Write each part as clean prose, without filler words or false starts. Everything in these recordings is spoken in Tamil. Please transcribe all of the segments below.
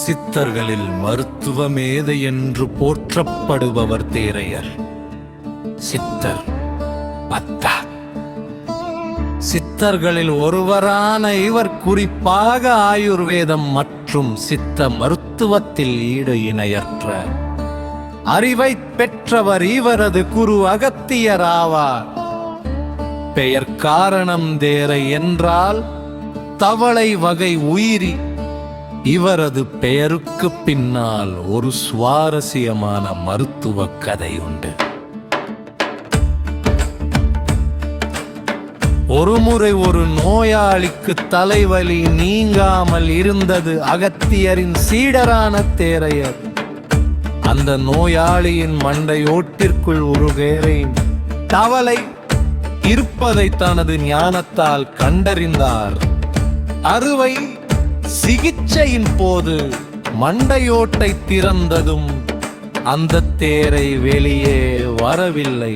சித்தர்களில் மருத்துவ மேதை என்று போற்றப்படுபவர் தேரையர். சித்தர் பத்தா சித்தர்களில் ஒருவரான இவர் குறிப்பாக ஆயுர்வேதம் மற்றும் சித்த மருத்துவத்தில் ஈடு இணையற்ற அறிவை பெற்றவர். இவரது குரு அகத்தியர் ஆவார். பெயர் காரணம் தேரை என்றால் தவளை வகை உயிரி. இவரது பெயருக்கு பின்னால் ஒரு சுவாரஸ்யமான மருத்துவ கதை உண்டு. ஒருமுறை ஒரு நோயாளிக்கு தலைவலி நீங்காமல் இருந்தது. அகத்தியரின் சீடரான தேரையர் அந்த நோயாளியின் மண்டையோட்டிற்குள் ஒரு தவளை இருப்பதை தனது ஞானத்தால் கண்டறிந்தார். அறுவை சிகிச்சையின் போது மண்டையோட்டை திறந்ததும் அந்த தேரை வெளியே வரவில்லை.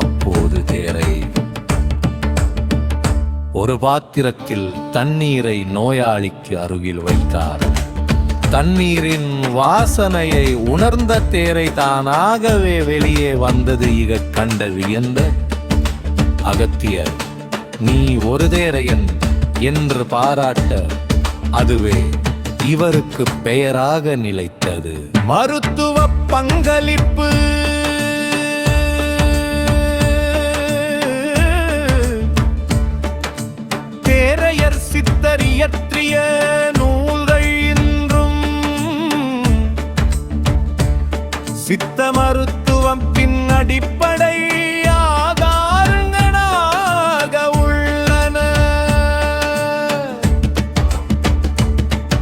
அப்போது தேரை ஒரு பாத்திரத்தில் தண்ணீரை நோயாளிக்கு அருகில் வைத்தார். தண்ணீரின் வாசனையை உணர்ந்த தேரை தானாகவே வெளியே வந்தது. இக கண்ட வியந்த அகத்தியர், நீ ஒரு தேரையன் என்று பாராட்ட அதுவே இவருக்கு பெயராக நிலைத்தது. மருத்துவ பங்களிப்பு தேரையர் சித்தர் இயற்றிய நூல்கள் இன்றும் சித்த மருத்துவம் பின் அடிப்படை ஆதாரங்களாக உள்ளன.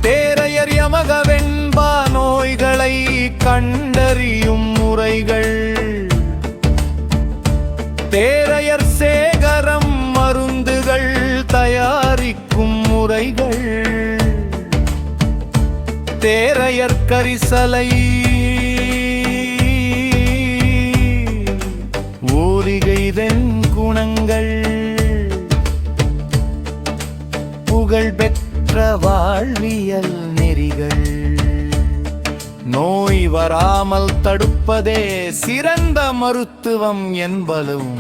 தேரையர் யமக வெண்பா நோய்களை கண்டறியும் முறைகள், தேரையர் சேகரம் மருந்துகள் தயாரிக்கும் முறைகள், தேரையர் கரிசலை ஊரிகைதன் குணங்கள், புகழ்பெற்ற வாழ்வியல் நெறிகள், நோய் வராமல் தடுப்பதே சிறந்த மருத்துவம் என்பதும்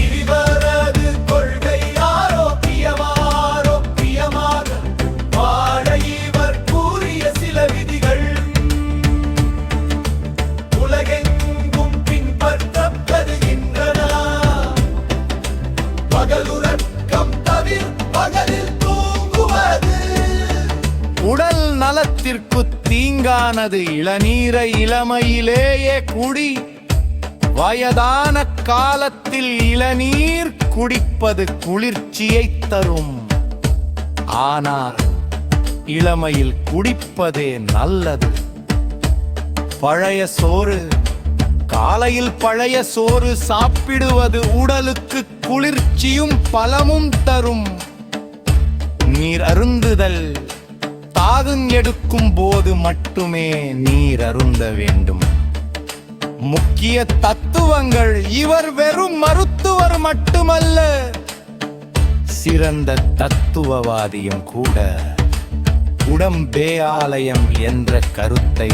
இவரது கொள்கை. ஆரோக்கியமாக வாழ இவர் கூறிய சில விதிகள் உலகெங்கும் பின்பற்றப்படுகின்றன. பகலுறக்கம் தவிர பகலில் தூங்குவது உடல் நலத்திற்கு தீங்கானது. இளநீரை இளமையிலேயே குடி. வயதான காலத்தில் இளநீர் குடிப்பது குளிர்ச்சியை தரும். ஆனால் இளமையில் குடிப்பதே நல்லது. பழைய சோறு காலையில் பழைய சோறு சாப்பிடுவது உடலுக்கு குளிர்ச்சியும் பலமும் தரும். நீர் அருந்துதல் தாகம் எடுக்கும் போது மட்டுமே நீர் அருந்த வேண்டும். முக்கிய தத்துவங்கள். இவர் வெறும் மருத்துவர் மட்டுமல்ல, சிறந்த தத்துவவாதியும் கூட. உடம்பே ஆலயம் என்ற கருத்தை